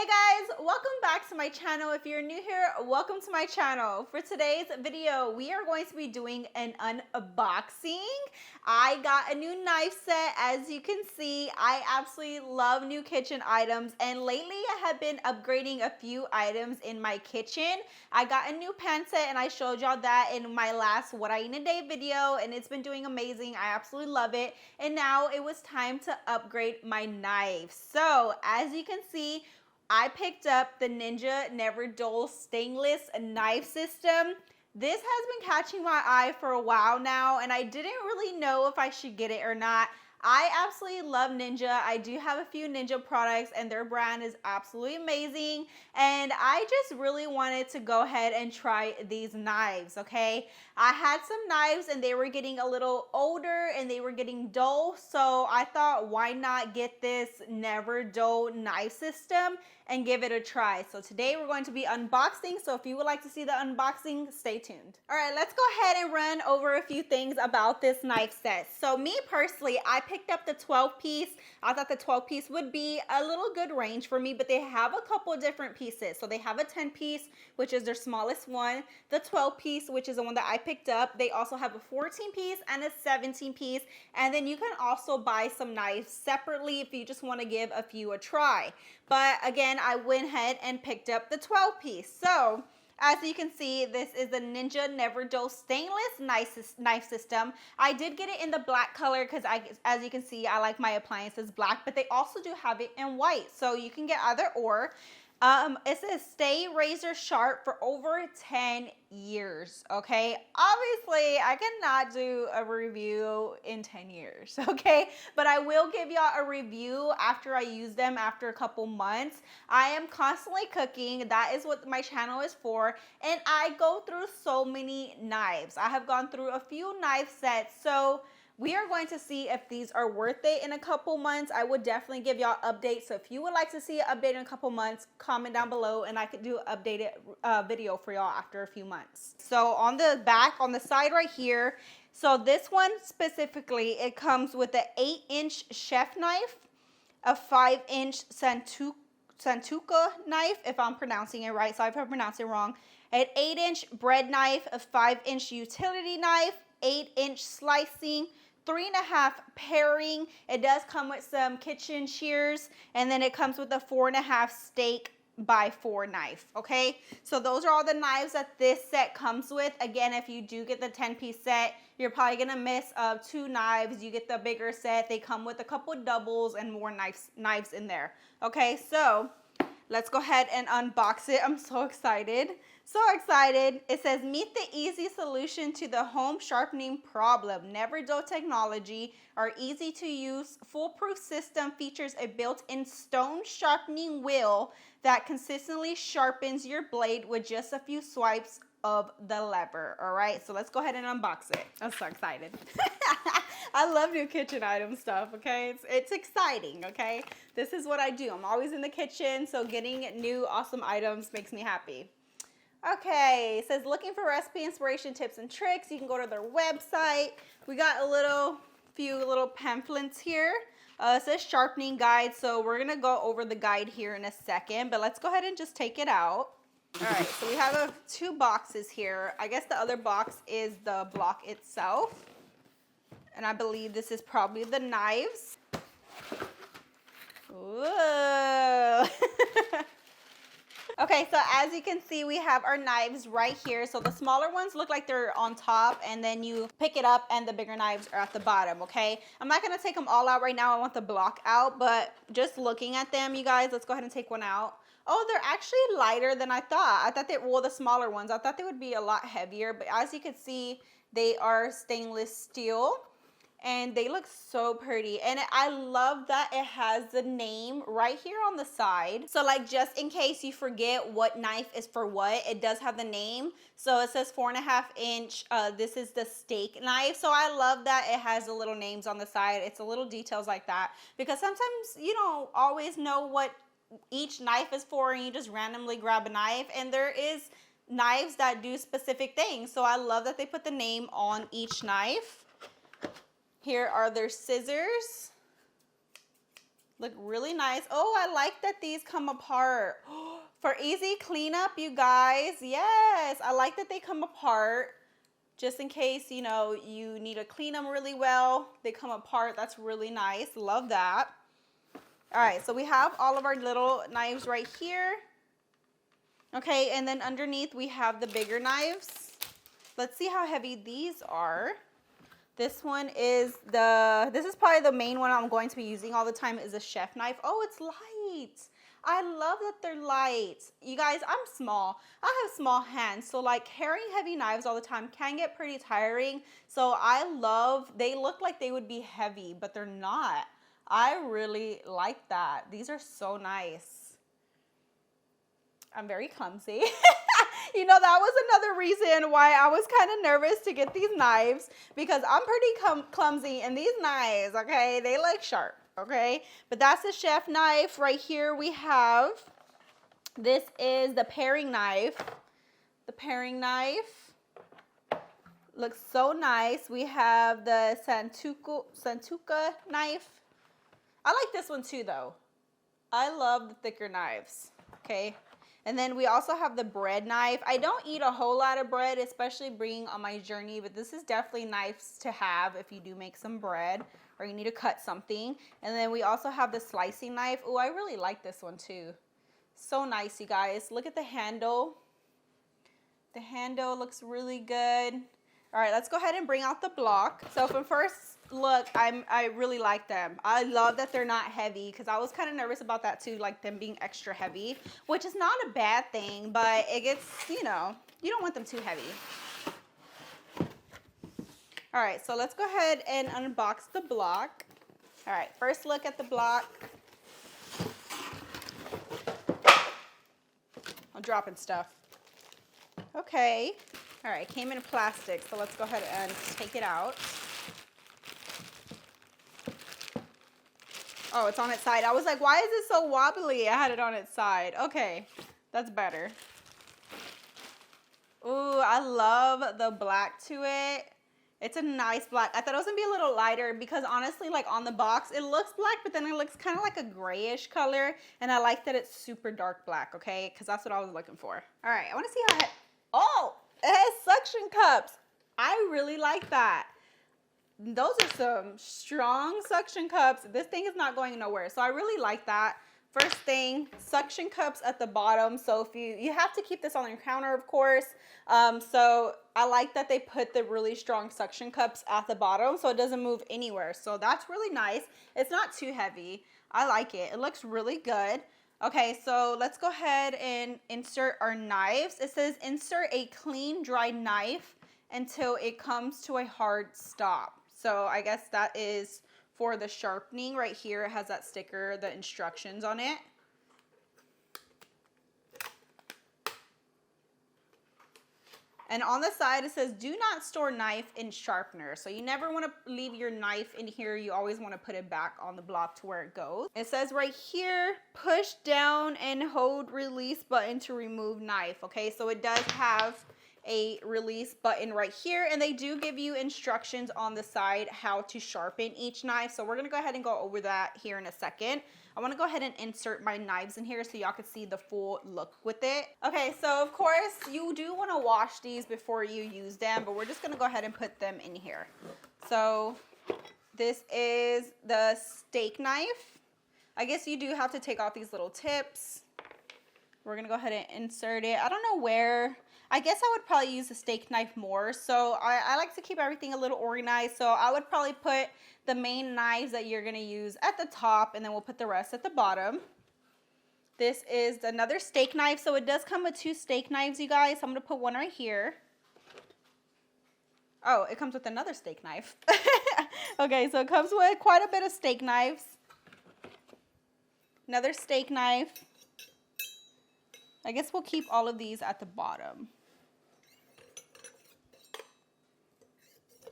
Hey guys, welcome back to my channel. If you're new here, welcome to my channel. For today's video, we are going to be doing an unboxing. I got a new knife set. As you can see, I absolutely love new kitchen items, and lately I have been upgrading a few items in my kitchen. I got a new pan set and I showed y'all that in my last What I Eat in a Day video, and it's been doing amazing. I absolutely love it. And now it was time to upgrade my knives. So as you can see, I picked up the Neverdull stainless knife system. This has been catching my eye for a while now, and I didn't really know if I should get it or not. I absolutely love Ninja. I do have a few Ninja products, and their brand is absolutely amazing. And I just really wanted to go ahead and try these knives, okay? I had some knives, and they were getting a little older, and they were getting dull. So I thought, why not get this Neverdull knife system and give it a try. So today we're going to be unboxing. So if you would like to see the unboxing, stay tuned. All right, let's go ahead and run over a few things about this knife set. So me personally, I picked up the 12-piece. I thought the 12-piece would be a little good range for me, but they have a couple different pieces. So they have a 10-piece, which is their smallest one, the 12-piece, which is the one that I picked up. They also have a 14-piece and a 17-piece, and then you can also buy some knives separately if you just want to give a few a try. But again, I went ahead and picked up the 12-piece. So as you can see, this is the Ninja Neverdull stainless knife system. I did get it in the black color because, as you can see, I like my appliances black, but they also do have it in white. So you can get either or. It says stay razor sharp for over 10 years, okay? Obviously, I cannot do a review in 10 years, okay? But I will give y'all a review after I use them after a couple months. I am constantly cooking. That is what my channel is for. And I go through so many knives. I have gone through a few knife sets. So we are going to see if these are worth it in a couple months. I would definitely give y'all updates. So if you would like to see an update in a couple months, comment down below and I could do an updated video for y'all after a few months. So on the back, on the side right here, so this one specifically, it comes with an 8-inch chef knife, a 5-inch Santuka knife, if I'm pronouncing it right. So if I pronounce it wrong. An 8-inch bread knife, a 5-inch utility knife, 8-inch slicing, 3.5 paring. It does come with some kitchen shears, and then it comes with a 4.5 steak by 4 knife. Okay, so those are all the knives that this set comes with. Again, if you do get the 10-piece set, you're probably gonna miss 2 knives. You get the bigger set. They come with a couple doubles and more knives in there. Okay, so let's go ahead and unbox it. I'm so excited. So excited. It says, meet the easy solution to the home sharpening problem. Neverdull technology, our easy to use, foolproof system features a built-in stone sharpening wheel that consistently sharpens your blade with just a few swipes of the lever. All right, so let's go ahead and unbox it. I'm so excited. I love new kitchen item stuff, okay? It's exciting, okay? This is what I do. I'm always in the kitchen, so getting new awesome items makes me happy. Okay, it says looking for recipe, inspiration, tips, and tricks. You can go to their website. We got a few little pamphlets here. It says sharpening guide, so we're gonna go over the guide here in a second, but let's go ahead and just take it out. All right, so we have 2 boxes here. I guess the other box is the block itself. And I believe this is probably the knives. Whoa. Okay, so as you can see, we have our knives right here. So the smaller ones look like they're on top, and then you pick it up and the bigger knives are at the bottom, okay? I'm not gonna take them all out right now. I want the block out, but just looking at them, you guys, let's go ahead and take one out. Oh, they're actually lighter than I thought. I thought the smaller ones, I thought they would be a lot heavier, but as you can see, they are stainless steel. And they look so pretty. And I love that it has the name right here on the side. So like just in case you forget what knife is for what, it does have the name. So it says 4.5 inch. This is the steak knife. So I love that it has the little names on the side. It's a little details like that. Because sometimes you don't always know what each knife is for and you just randomly grab a knife. And there is knives that do specific things. So I love that they put the name on each knife. Here are their scissors. Look really nice. Oh, I like that these come apart. For easy cleanup, you guys. Yes, I like that they come apart. Just in case, you know, you need to clean them really well. They come apart. That's really nice. Love that. All right, so we have all of our little knives right here. Okay, and then underneath we have the bigger knives. Let's see how heavy these are. This one is this is probably the main one I'm going to be using all the time, is a chef knife. Oh, it's light. I love that they're light. You guys, I'm small. I have small hands, so like carrying heavy knives all the time can get pretty tiring. So they look like they would be heavy, but they're not. I really like that. These are so nice. I'm very clumsy. You know, that was another reason why I was kind of nervous to get these knives, because I'm pretty clumsy, and these knives, okay, they look sharp, okay? But that's the chef knife. Right here we have, this is the paring knife. The paring knife looks so nice. We have the Santuka knife. I like this one too, though. I love the thicker knives, okay? And then we also have the bread knife. I don't eat a whole lot of bread, especially being on my journey, but this is definitely nice to have if you do make some bread or you need to cut something. And then we also have the slicing knife. Oh, I really like this one too. So nice, you guys. Look at the handle. The handle looks really good. All right, let's go ahead and bring out the block. So from first look, I really like them. I love that they're not heavy, because I was kind of nervous about that too, like them being extra heavy, which is not a bad thing, but it gets, you know, you don't want them too heavy. All right, so let's go ahead and unbox the block. All right, first look at the block. I'm dropping stuff. Okay. All right, it came in plastic, so let's go ahead and take it out. Oh, it's on its side. I was like, why is it so wobbly? I had it on its side. Okay, that's better. Ooh, I love the black to it. It's a nice black. I thought it was going to be a little lighter, because honestly, like on the box, it looks black, but then it looks kind of like a grayish color. And I like that it's super dark black, okay? Because that's what I was looking for. All right, I want to see how oh, it has suction cups. I really like that. Those are some strong suction cups. This thing is not going nowhere. So I really like that. First thing, suction cups at the bottom. So if you have to keep this on your counter, of course. So I like that they put the really strong suction cups at the bottom so it doesn't move anywhere. So that's really nice. It's not too heavy. I like it. It looks really good. Okay, so let's go ahead and insert our knives. It says insert a clean, dry knife until it comes to a hard stop. So I guess that is for the sharpening. Right here, it has that sticker, the instructions on it. And on the side, it says, do not store knife in sharpener. So you never want to leave your knife in here. You always want to put it back on the block to where it goes. It says right here, push down and hold release button to remove knife. Okay, so it does have a release button right here, and they do give you instructions on the side how to sharpen each knife. So we're going to go ahead and go over that here in a second. I want to go ahead and insert my knives in here so y'all can see the full look with it. Okay, so of course you do want to wash these before you use them, but we're just going to go ahead and put them in here. So this is the steak knife. I guess you do have to take off these little tips. We're going to go ahead and insert it. I don't know where. I guess I would probably use a steak knife more. So I like to keep everything a little organized. So I would probably put the main knives that you're going to use at the top, and then we'll put the rest at the bottom. This is another steak knife. So it does come with 2 steak knives, you guys. So I'm going to put one right here. Oh, it comes with another steak knife. Okay, so it comes with quite a bit of steak knives. Another steak knife. I guess we'll keep all of these at the bottom.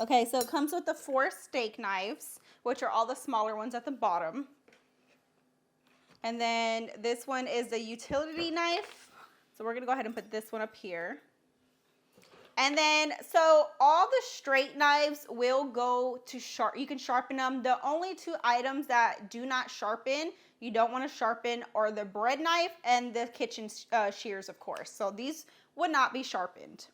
Okay, so it comes with the 4 steak knives, which are all the smaller ones at the bottom. And then this one is the utility knife. So we're going to go ahead and put this one up here. And then, so all the straight knives will go to sharp. You can sharpen them. The only two items that do not sharpen, you don't want to sharpen, are the bread knife and the kitchen shears, of course. So these would not be sharpened.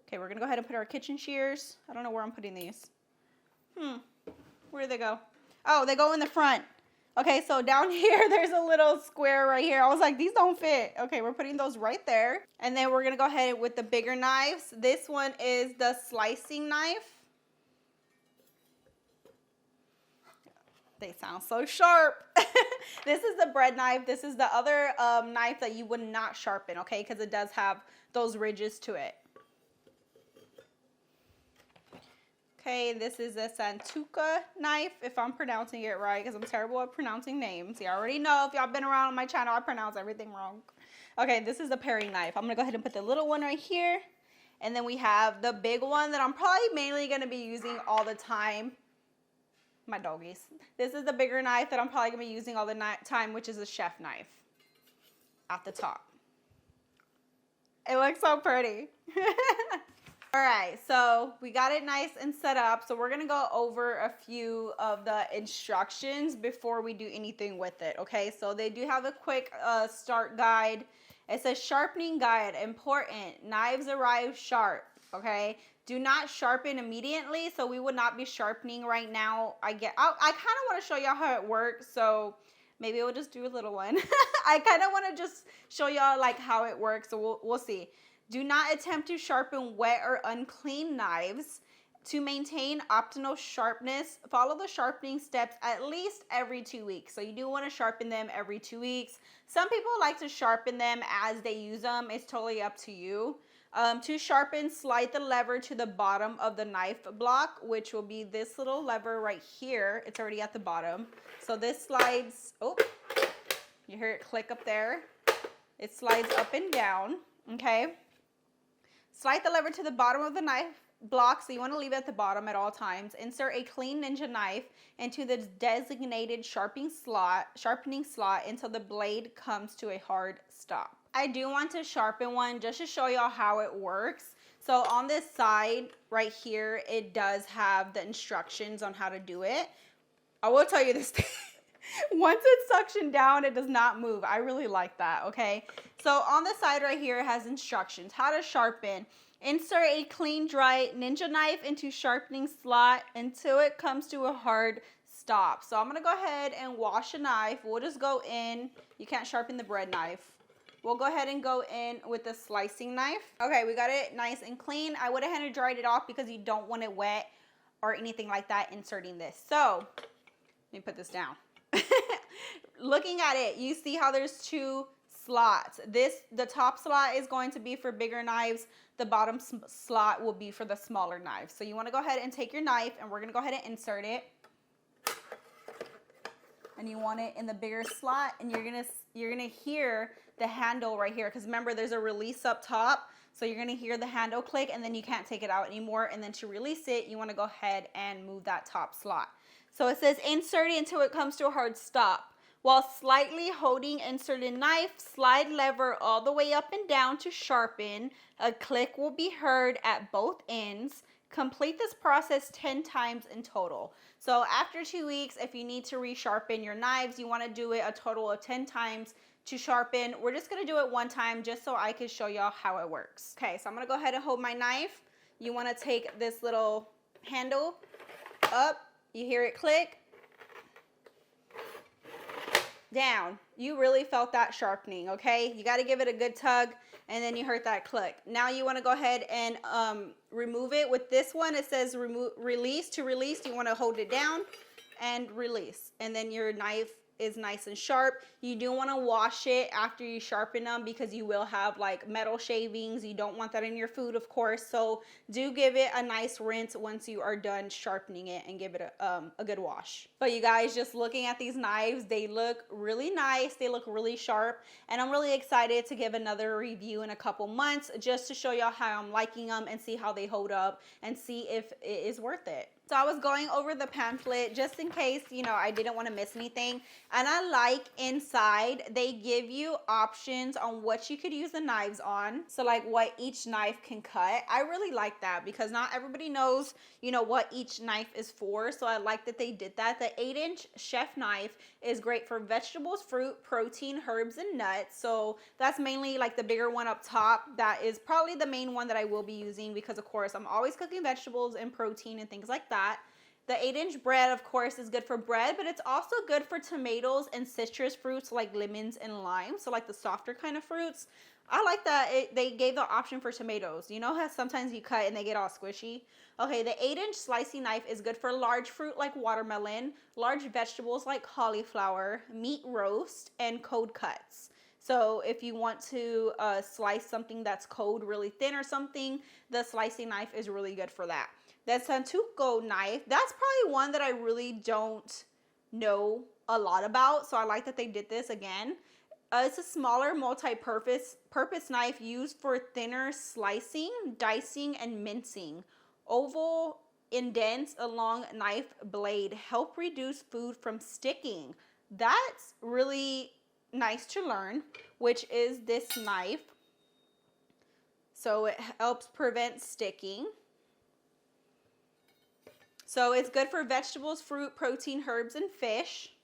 Okay, we're going to go ahead and put our kitchen shears. I don't know where I'm putting these. Where do they go? Oh, they go in the front. Okay, so down here, there's a little square right here. I was like, these don't fit. Okay, we're putting those right there. And then we're going to go ahead with the bigger knives. This one is the slicing knife. They sound so sharp. This is the bread knife. This is the other knife that you would not sharpen, okay, because it does have those ridges to it. Okay, this is a Santuka knife, if I'm pronouncing it right, because I'm terrible at pronouncing names. You already know, if y'all been around on my channel, I pronounce everything wrong. Okay, this is the paring knife. I'm going to go ahead and put the little one right here. And then we have the big one that I'm probably mainly going to be using all the time. My doggies. This is the bigger knife that I'm probably going to be using all the time, which is a chef knife at the top. It looks so pretty. All right, so we got it nice and set up. So we're going to go over a few of the instructions before we do anything with it, okay? So they do have a quick start guide. It says sharpening guide, important, knives arrive sharp, okay? Do not sharpen immediately, so we would not be sharpening right now. I kind of want to show y'all how it works, so maybe we'll just do a little one. I kind of want to just show y'all like how it works, so we'll see. Do not attempt to sharpen wet or unclean knives. To maintain optimal sharpness, follow the sharpening steps at least every 2 weeks. So you do want to sharpen them every 2 weeks. Some people like to sharpen them as they use them. It's totally up to you. To sharpen, slide the lever to the bottom of the knife block, which will be this little lever right here. It's already at the bottom. So this slides, oh, you hear it click up there. It slides up and down, okay? Slide the lever to the bottom of the knife block, so you want to leave it at the bottom at all times. Insert a clean ninja knife into the designated sharpening slot until the blade comes to a hard stop. I do want to sharpen one just to show y'all how it works. So on this side right here, it does have the instructions on how to do it. I will tell you this thing. Once it's suctioned down, it does not move. I really like that, okay? So on the side right here, it has instructions. How to sharpen. Insert a clean, dry ninja knife into sharpening slot until it comes to a hard stop. So I'm going to go ahead and wash a knife. We'll just go in. You can't sharpen the bread knife. We'll go ahead and go in with the slicing knife. Okay, we got it nice and clean. I went ahead and dried it off because you don't want it wet or anything like that inserting this. So let me put this down. Looking at it, you see how there's two slots. The top slot is going to be for bigger knives. The bottom slot will be for the smaller knives. So you want to go ahead and take your knife, and we're going to go ahead and insert it. And you want it in the bigger slot, and you're gonna hear the handle right here, because remember there's a release up top. So you're gonna hear the handle click, and then you can't take it out anymore. And then to release it, you want to go ahead and move that top slot. So it says insert it until it comes to a hard stop. While slightly holding inserted knife, slide lever all the way up and down to sharpen. A click will be heard at both ends. Complete this process 10 times in total. So after 2 weeks, if you need to resharpen your knives, you want to do it a total of 10 times to sharpen. We're just going to do it one time just so I can show y'all how it works. Okay, so I'm going to go ahead and hold my knife. You want to take this little handle up. You hear it click. Down. You really felt that sharpening, okay? You got to give it a good tug, and then you heard that click. Now you want to go ahead and remove it. With this one, it says release. To release, you want to hold it down and release. And then your knife is nice and sharp. You do want to wash it after you sharpen them because you will have like metal shavings. You don't want that in your food, of course. So do give it a nice rinse once you are done sharpening it and give it a good wash. But you guys, just looking at these knives, they look really nice. They look really sharp. And I'm really excited to give another review in a couple months just to show y'all how I'm liking them and see how they hold up and see if it is worth it. So I was going over the pamphlet just in case, you know, I didn't want to miss anything. And I like inside, they give you options on what you could use the knives on. So like what each knife can cut. I really like that because not everybody knows, you know, what each knife is for. So I like that they did that. The 8-inch chef knife is great for vegetables, fruit, protein, herbs, and nuts. So that's mainly like the bigger one up top. That is probably the main one that I will be using because of course I'm always cooking vegetables and protein and things like that. The 8-inch bread, of course, is good for bread, but it's also good for tomatoes and citrus fruits like lemons and limes. So like the softer kind of fruits. I like that they gave the option for tomatoes. You know how sometimes you cut and they get all squishy? Okay, the 8-inch slicing knife is good for large fruit like watermelon, large vegetables like cauliflower, meat roast, and cold cuts. So if you want to slice something that's cold really thin or something, the slicing knife is really good for that. The Santoku knife, that's probably one that I really don't know a lot about. So I like that they did this again. It's a smaller multi-purpose knife used for thinner slicing, dicing, and mincing. Oval indents along knife blade help reduce food from sticking. That's really nice to learn, which is this knife. So it helps prevent sticking. So it's good for vegetables, fruit, protein, herbs, and fish.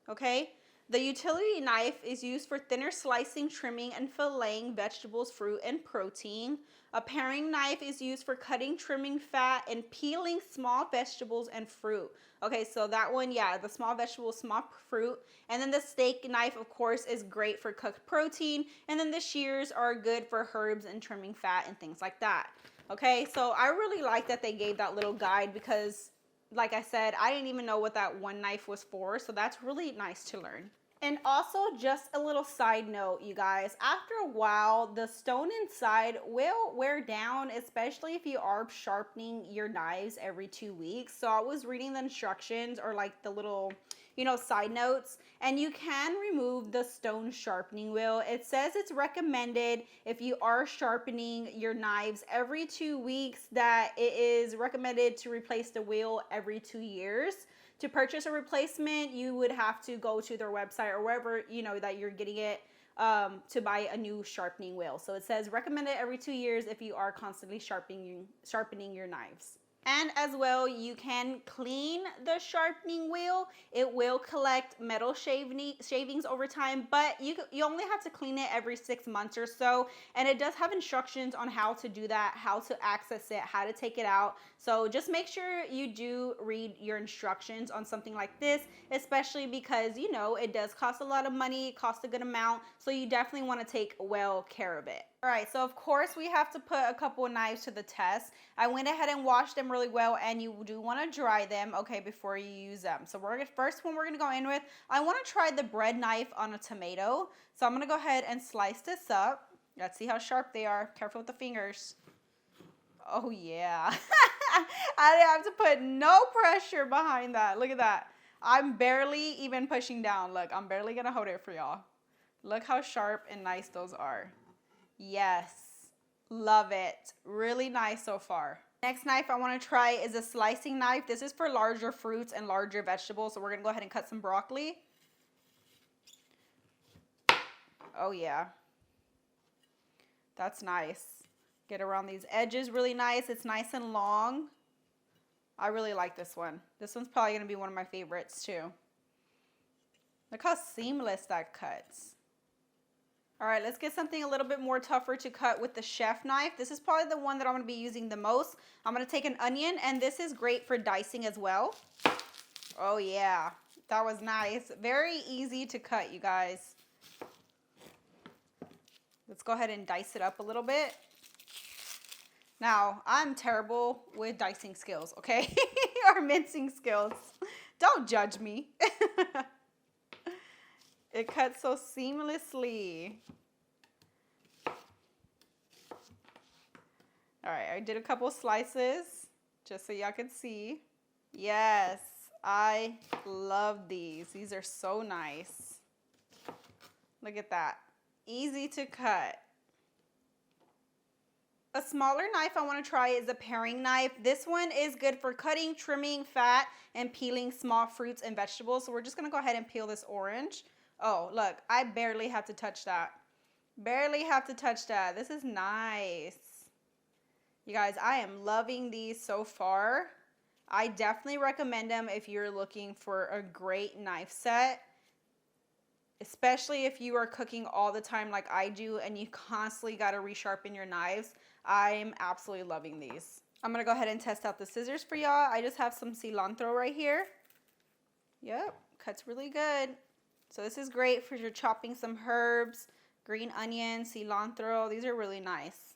Okay. The utility knife is used for thinner slicing, trimming, and filleting vegetables, fruit, and protein. A paring knife is used for cutting, trimming fat, and peeling small vegetables and fruit. Okay, so that one, yeah, the small vegetables, small fruit. And then the steak knife, of course, is great for cooked protein. And then the shears are good for herbs and trimming fat and things like that. Okay, so I really like that they gave that little guide because, like I said, I didn't even know what that one knife was for. So that's really nice to learn. And also, just a little side note, you guys, after a while, the stone inside will wear down, especially if you are sharpening your knives every 2 weeks. So I was reading the instructions or like the little, you know, side notes, and you can remove the stone sharpening wheel. It says it's recommended if you are sharpening your knives every 2 weeks that it is recommended to replace the wheel every 2 years. To purchase a replacement, you would have to go to their website or wherever, you know, that you're getting it to buy a new sharpening wheel. So it says recommended every 2 years if you are constantly sharpening your knives. And as well, you can clean the sharpening wheel. It will collect metal shavings over time, but you only have to clean it every 6 months or so. And it does have instructions on how to do that, how to access it, how to take it out. So just make sure you do read your instructions on something like this, especially because, you know, it does cost a lot of money, it costs a good amount. So you definitely want to take well care of it. All right, so of course we have to put a couple of knives to the test. I went ahead and washed them really well, and you do want to dry them, okay, before you use them. So first one we're gonna go in with, I want to try the bread knife on a tomato. So I'm gonna go ahead and slice this up. Let's see how sharp they are. Careful with the fingers. Oh yeah. I didn't have to put no pressure behind that. Look at that. I'm barely even pushing down. Look, I'm barely gonna hold it for y'all. Look how sharp and nice those are. Yes, love it. Really nice so far. Next knife I want to try is a slicing knife. This is for larger fruits and larger vegetables. So we're going to go ahead and cut some broccoli. Oh yeah. That's nice. Get around these edges really nice. It's nice and long. I really like this one. This one's probably going to be one of my favorites too. Look how seamless that cuts. All right, let's get something a little bit more tougher to cut with the chef knife. This is probably the one that I'm going to be using the most. I'm going to take an onion, and this is great for dicing as well. Oh yeah, that was nice. Very easy to cut, you guys. Let's go ahead and dice it up a little bit. Now, I'm terrible with dicing skills, okay? Or mincing skills. Don't judge me. It cuts so seamlessly. All right, I did a couple slices just so y'all could see. Yes, I love these. These are so nice. Look at that. Easy to cut. A smaller knife I want to try is a paring knife. This one is good for cutting, trimming fat, and peeling small fruits and vegetables. So we're just going to go ahead and peel this orange. Oh, look, I barely have to touch that. Barely have to touch that. This is nice. You guys, I am loving these so far. I definitely recommend them if you're looking for a great knife set. Especially if you are cooking all the time like I do and you constantly got to resharpen your knives. I'm absolutely loving these. I'm going to go ahead and test out the scissors for y'all. I just have some cilantro right here. Yep, cuts really good. So this is great for your chopping some herbs, green onion, cilantro. These are really nice.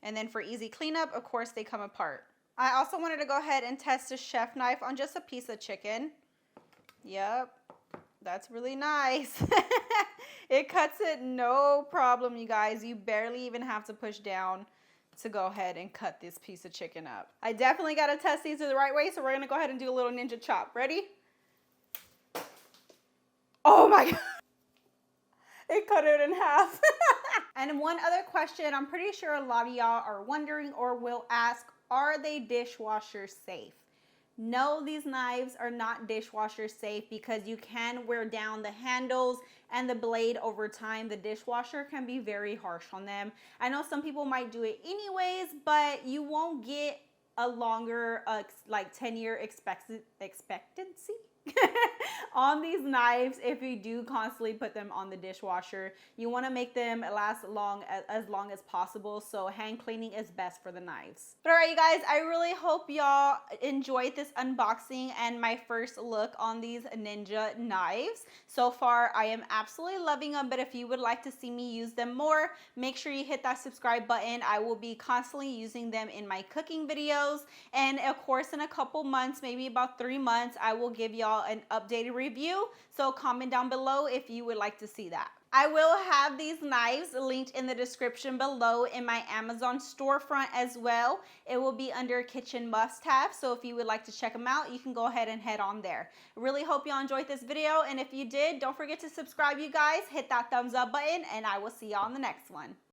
And then for easy cleanup, of course, they come apart. I also wanted to go ahead and test a chef knife on just a piece of chicken. Yep, that's really nice. It cuts it no problem, you guys. You barely even have to push down to go ahead and cut this piece of chicken up. I definitely got to test these the right way, so we're going to go ahead and do a little ninja chop. Ready? Oh my God. It cut it in half. And one other question I'm pretty sure a lot of y'all are wondering or will ask, are they dishwasher safe? No, these knives are not dishwasher safe because you can wear down the handles and the blade over time. The dishwasher can be very harsh on them. I know some people might do it anyways, but you won't get a longer, like 10-year expectancy on these knives if you do constantly put them on the dishwasher. You want to make them last as long as possible, so hand cleaning is best for the knives. But all right, you guys, I really hope y'all enjoyed this unboxing and my first look on these Ninja knives. So far, I am absolutely loving them, but if you would like to see me use them more, make sure you hit that subscribe button. I will be constantly using them in my cooking videos, and of course, in a couple months, maybe about 3 months, I will give y'all an updated review. So comment down below if you would like to see that. I will have these knives linked in the description below in my Amazon storefront as well. It will be under kitchen must-have. So if you would like to check them out, you can go ahead and head on there. Really hope y'all enjoyed this video. And if you did, don't forget to subscribe, you guys. Hit that thumbs up button and I will see y'all in the next one.